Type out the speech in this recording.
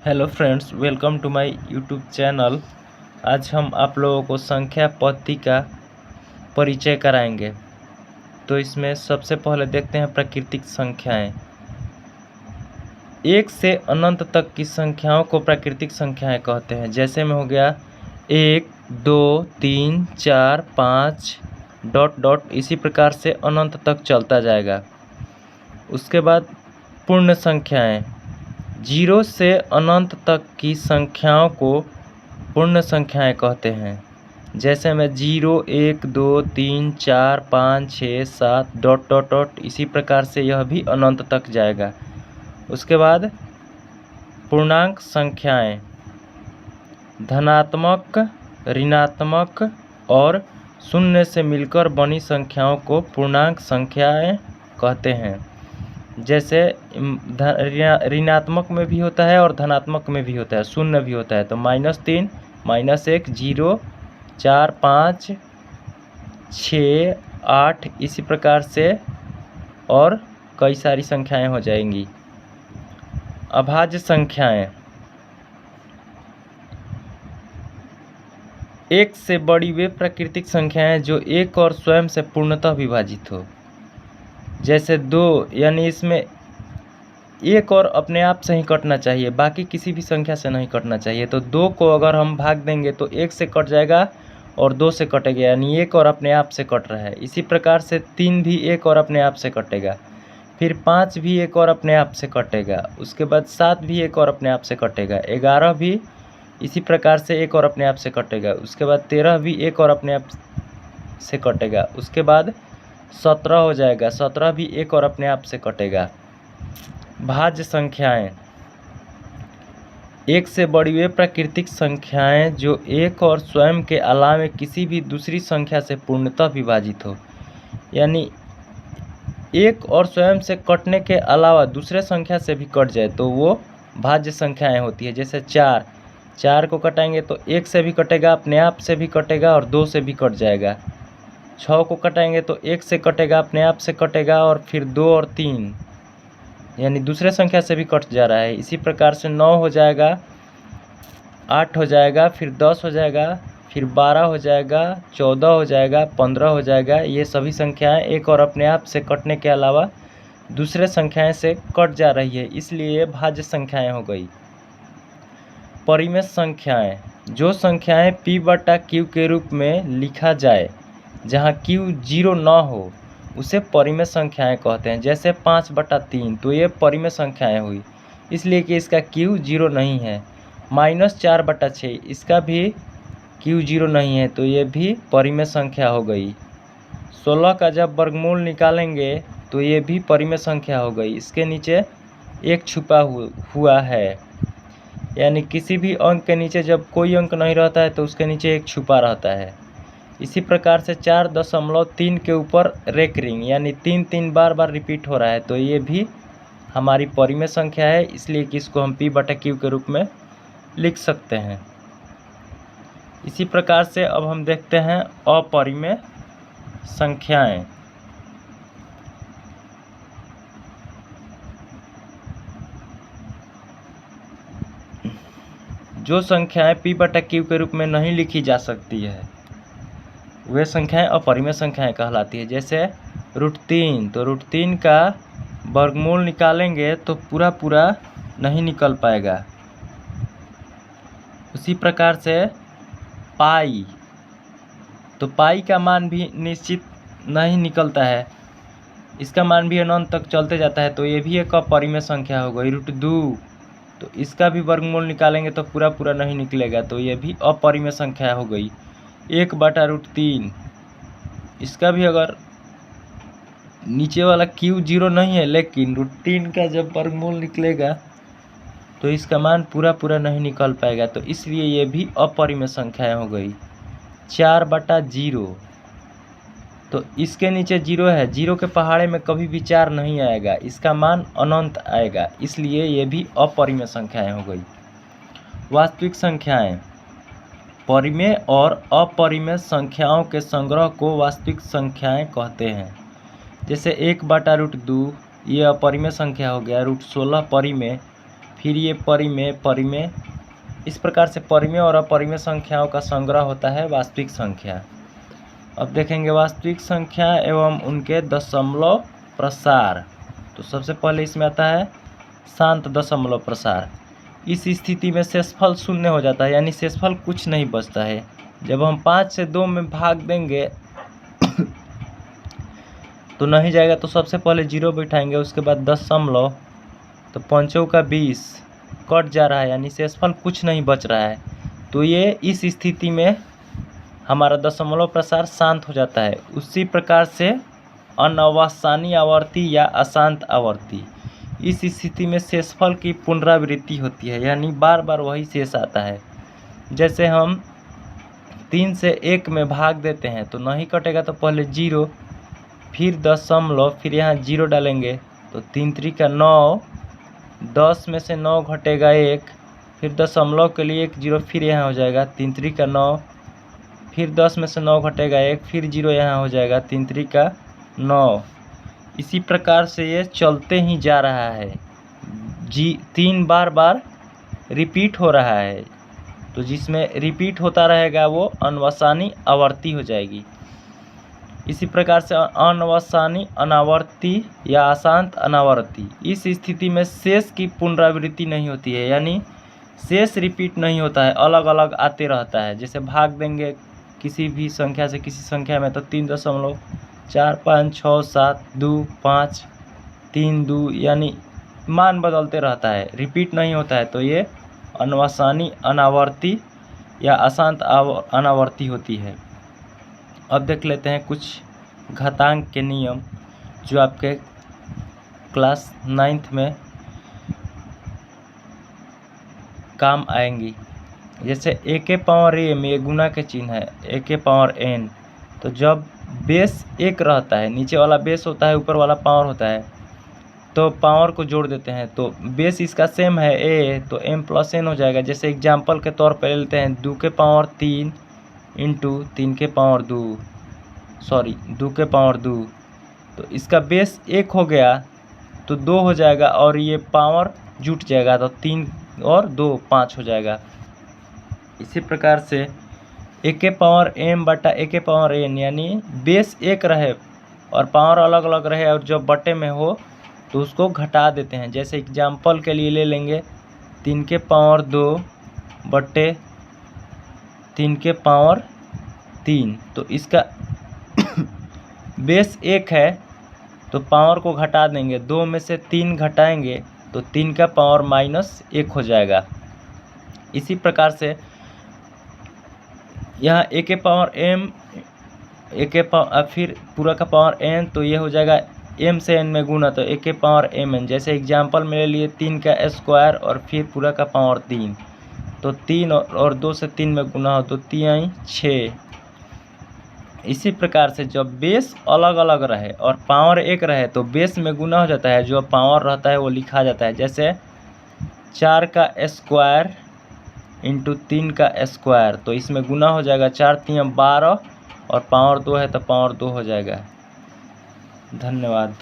Hello friends, welcome to my YouTube channel. आज हम आप लोगों को संख्या पद्धति का परिचय कराएंगे। तो इसमें सबसे पहले देखते हैं प्राकृतिक संख्याएं। एक से अनंत तक की संख्याओं को प्राकृतिक संख्याएं कहते हैं। जैसे में हो गया 1, 2, 3, 4, 5 डॉट डॉट, इसी प्रकार से अनंत तक चलता जाएगा। उसके बाद पूर्ण संख्याएं, 0 से अनंत तक की संख्याओं को पूर्ण संख्याएं कहते हैं। जैसे में 0, 1, 2, 3, 4, 5, 6, 7 डॉट डॉट डॉट, इसी प्रकार से यह भी अनंत तक जाएगा। उसके बाद पूर्णांक संख्याएं, धनात्मक, ऋणात्मक और शून्य से मिलकर बनी संख्याओं को पूर्णांक संख्याएं कहते हैं। जैसे ऋणात्मक में भी होता है और धनात्मक में भी होता है, शून्य भी होता है। तो -3, -1, 0, 4, 5, 6, 8 इसी प्रकार से और कई सारी संख्याएं हो जाएंगी। अभाज्य संख्याएं, एक से बड़ी वे प्राकृतिक संख्याएं जो एक और स्वयं से पूर्णतः विभाजित हो। जैसे 2, यानी इसमें एक और अपने आप से ही कटना चाहिए, बाकी किसी भी संख्या से नहीं कटना चाहिए। तो 2 को अगर हम भाग देंगे तो 1 से कट जाएगा और 2 से कटेगा, यानी 1 और अपने आप से कट रहा है। इसी प्रकार से 3 भी 1 और अपने आप से कटेगा। फिर 5 भी 1 और अपने आप से कटेगा। उसके बाद 7 भी 1 और अपने आप से कटेगा। 11 भी इसी प्रकार से 1 और अपने आप से कटेगा। उसके बाद 13 भी 1 और अपने आप से कटेगा। उसके बाद 17 हो जाएगा, 17 भी 1 और अपने आप से कटेगा। भाज्य संख्याएं, एक से बड़ी वे प्राकृतिक संख्याएं जो एक और स्वयं के अलावा किसी भी दूसरी संख्या से पूर्णतः विभाजित हो। यानी एक और स्वयं से कटने के अलावा दूसरे संख्या से भी कट जाए तो वो भाज्य संख्याएं होती है। जैसे 4 को कटाएंगे तो 1 से भी कटेगा, अपने आप से भी कटेगा और 2 से भी कट जाएगा। 6 को कटाएंगे तो 1 से कटेगा, अपने आप से कटेगा और फिर 2 और 3 यानी दूसरे संख्या से भी कट जा रहा है। इसी प्रकार से 9 हो जाएगा, 8 हो जाएगा, फिर 10 हो जाएगा, फिर 12 हो जाएगा, 14 हो जाएगा, 15 हो जाएगा। ये सभी संख्याएं एक और अपने आप से कटने के अलावा दूसरे संख्याएं से कट जा रही है, इसलिए ये भाज्य संख्याएं हो गई। परिमेय संख्याएं, जो संख्याएं p/q के रूप में लिखा जाए जहां q 0 न हो उसे परिमेय संख्याएं कहते हैं। जैसे 5/3, तो ये परिमेय संख्याएं हुई, इसलिए कि इसका q 0 नहीं है। -4/6, इसका भी q 0 नहीं है, तो ये भी परिमेय संख्या हो गई। 16 का जब वर्गमूल निकालेंगे तो ये भी परिमेय संख्या हो गई। इसके नीचे एक छुपा हुआ है, यानी किसी भी अंक के नीचे जब कोई अंक नहीं रहता है तो उसके नीचे एक छुपा रहता है। इसी प्रकार से 4.3 के ऊपर रेकरिंग, यानी 3 बार रिपीट हो रहा है, तो ये भी हमारी परिमेय संख्या है, इसलिए कि इसको हम p/q के रूप में लिख सकते हैं। इसी प्रकार से अब हम देखते हैं अपरिमेय संख्याएं। जो संख्याएं p/q के रूप में नहीं लिखी जा सकती है वे संख्याएं अपरिमेय संख्याएं कहलाती है। जैसे √3, तो √3 का वर्गमूल निकालेंगे तो पूरा नहीं निकल पाएगा। उसी प्रकार से पाई, तो पाई का मान भी निश्चित नहीं निकलता है, इसका मान भी अनंत तक चलते जाता है, तो ये भी एक अपरिमेय संख्या हो गई। √2, तो इसका भी वर्गमूल निकालेंगे तो पूरा नहीं निकलेगा, तो ये भी अपरिमेय संख्या हो गई। 1/√3, इसका भी अगर नीचे वाला q 0 नहीं है, लेकिन √3 का जब वर्गमूल निकलेगा तो इसका मान पूरा नहीं निकल पाएगा, तो इसलिए ये भी अपरिमेय संख्याएं हो गई। 4/0, तो इसके नीचे 0 है, 0 के पहाड़े में कभी भी 4 नहीं आएगा, इसका मान अनंत आएगा, इसलिए ये भी अपरिमेय संख्याएं हो गई। वास्तविक संख्याएं, परिमेय और अपरिमेय संख्याओं के संग्रह को वास्तविक संख्याएं कहते हैं। जैसे 1/√2 ये अपरिमेय संख्या हो गया, √16 परिमेय, फिर ये परिमेय, इस प्रकार से परिमेय और अपरिमेय संख्याओं का संग्रह होता है वास्तविक संख्या। अब देखेंगे वास्तविक संख्या एवं उनके दशमलव प्रसार। तो सबसे पहले इसमें आता है शांत दशमलव प्रसार। इस स्थिति में शेषफल शून्य हो जाता है, यानी शेषफल कुछ नहीं बचता है। जब हम 5 से 2 में भाग देंगे तो नहीं जाएगा, तो सबसे पहले 0 बैठाएंगे, उसके बाद दशमलव, तो 5 का 20 कट जा रहा है, यानी शेषफल कुछ नहीं बच रहा है। तो ये इस स्थिति में हमारा दशमलव प्रसार शांत हो जाता है। उसी प्रकार से अनवसानी आवर्ती या अशांत आवर्ती, इस स्थिति में शेषफल की पुनरावृत्ति होती है, यानी बार बार वही शेष आता है। जैसे हम 3 से 1 में भाग देते हैं तो नहीं कटेगा, तो पहले 0, फिर दशमलव, फिर यहाँ 0 डालेंगे, तो 3 त्रिका 9, 10 में से 9 घटेगा 1, फिर दशमलव के लिए 1 0 फिर यहाँ हो जाएगा 3 त्रिका 9, फिर 10 में से 9 घटेगा 1, फिर 0 यहाँ हो जाएगा 3 त्रिका 9। इसी प्रकार से ये चलते ही जा रहा है। 3 बार रिपीट हो रहा है, तो जिसमें रिपीट होता रहेगा वो अनवसानी आवर्ती हो जाएगी। इसी प्रकार से अनवसानी अनावर्ती या अशांत अनावर्ती, इस स्थिति में शेष की पुनरावृत्ति नहीं होती है, यानी शेष रिपीट नहीं होता है, अलग अलग आते रहता है। जैसे भाग देंगे किसी भी संख्या से किसी संख्या में, तो 3.4 5 6 7 2 5 3 2, यानी मान बदलते रहता है, रिपीट नहीं होता है। तो ये अनवसानी अनावर्ती या अशांत अनावर्ती होती है। अब देख लेते हैं कुछ घातांक के नियम जो आपके क्लास 9th में काम आएंगी। जैसे a के पावर m, ये गुना के चिन्ह है, a के पावर n, तो जब बेस 1 रहता है, नीचे वाला बेस होता है, ऊपर वाला पावर होता है, तो पावर को जोड़ देते हैं, तो बेस इसका सेम है a, तो m प्लस n हो जाएगा। जैसे एग्जाम्पल के तौर पर ले लेते हैं 2 के पावर 3 इंटू 3 के पावर 2 के पावर 2, तो इसका बेस 1 हो गया तो 2 हो जाएगा, और ये पावर जुट जाएगा, तो 3 और 2 5 हो जाएगा। इसी प्रकार से a के पावर m बटा a के पावर n, यानी बेस 1 रहे और पावर अलग अलग रहे, और जब बटे में हो तो उसको घटा देते हैं। जैसे एग्जाम्पल के लिए ले लेंगे 3 के पावर 2 बटे 3 के पावर 3, तो इसका बेस 1 है तो पावर को घटा देंगे, 2 में से 3 घटाएंगे तो 3 का पावर -1 हो जाएगा। इसी प्रकार से यहाँ a के पावर m, a के पावर फिर पूरा का पावर n, तो ये हो जाएगा m से n में गुना, तो a के पावर mn। जैसे एग्जाम्पल में ले लिए 3 का स्क्वायर और फिर पूरा का पावर 3, तो 3 और 2 से 3 में गुना हो तो 3 6। इसी प्रकार से जब बेस अलग अलग रहे और पावर 1 रहे तो बेस में गुना हो जाता है, जो पावर रहता है वो लिखा जाता है। जैसे 4 का स्क्वायर इंटू 3 का स्क्वायर, तो इसमें गुना हो जाएगा, 4 3 12 और पावर 2 है तो पावर 2 हो जाएगा। धन्यवाद।